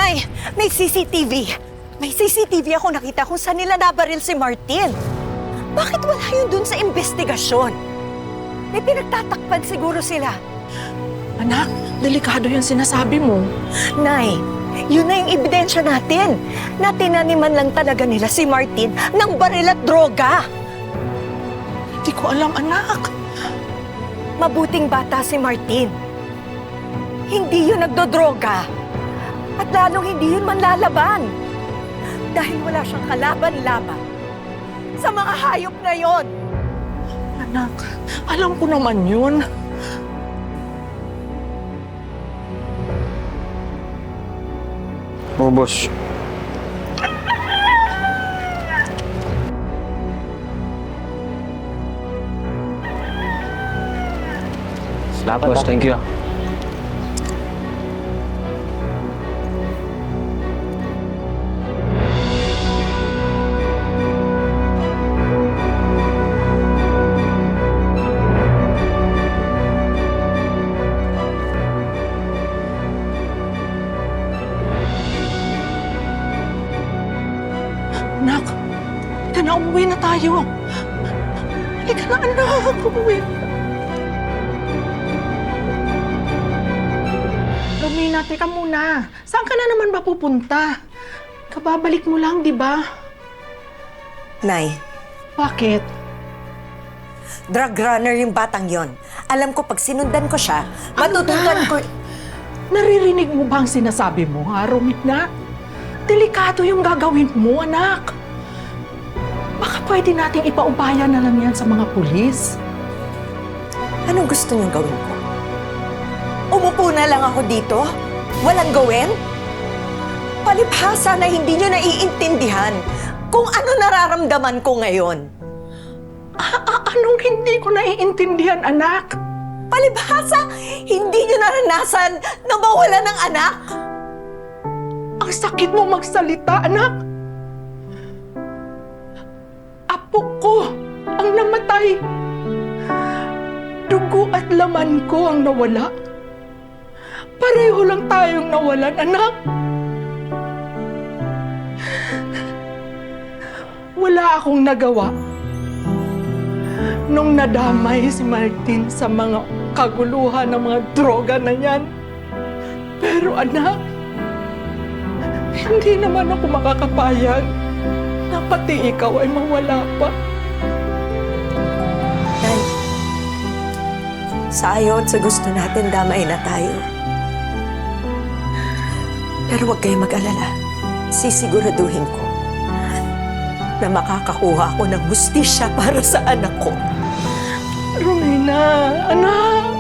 Nay, may CCTV. May CCTV ako nakita kung saan nila nabaril si Martin. Bakit wala yun dun sa investigasyon? May pinagtatakpan siguro sila. Anak, delikado yung sinasabi mo. Nay, yun na yung ebidensya natin. Na tinaniman lang talaga nila si Martin ng baril at droga. Hindi ko alam, anak. Mabuting bata si Martin. Hindi yun nagdodroga. At lalong hindi yun manlalaban. Dahil wala siyang kalaban-laban sa mga hayop na yon. Anak, alam ko naman yun. Oo, boss. Salamat, boss. Thank you. Anak, halika na, umuwi na tayo. Halika na, anak, umuwi. Romina, teka muna. Saan ka na naman ba pupunta? Kababalik mo lang, di ba? Nay, Bakit? drug runner yung batang yon. Alam ko pag sinundan ko siya, matututuan ba? ko... Naririnig mo ba ang sinasabi mo, ha, Romina? Delikado yung gagawin mo, anak. Baka pwede nating ipaubaya na lang yan sa mga pulis. Anong gusto niyong gawin ko? Umupo na lang ako dito? Walang gawin? Palibhasa na hindi niyo naiintindihan kung ano nararamdaman ko ngayon. Anong hindi ko naiintindihan, anak? Palibhasa, hindi niyo naranasan na mawala ng anak? Ang sakit mo magsalita, anak. Apo ko ang namatay. Dugo at laman ko ang nawala. Pareho lang tayong nawalan, anak. Wala akong nagawa nung nadamay si Martin sa mga kaguluhan ng mga droga na yan. Pero anak, hindi naman ako makakapayag na pati ikaw ay mawala pa. Nay, sa ayaw at sa gusto natin, damay na tayo. Pero huwag kayong mag-alala. Sisiguraduhin ko na makakakuha ako ng hustisya para sa anak ko. Romina, anak!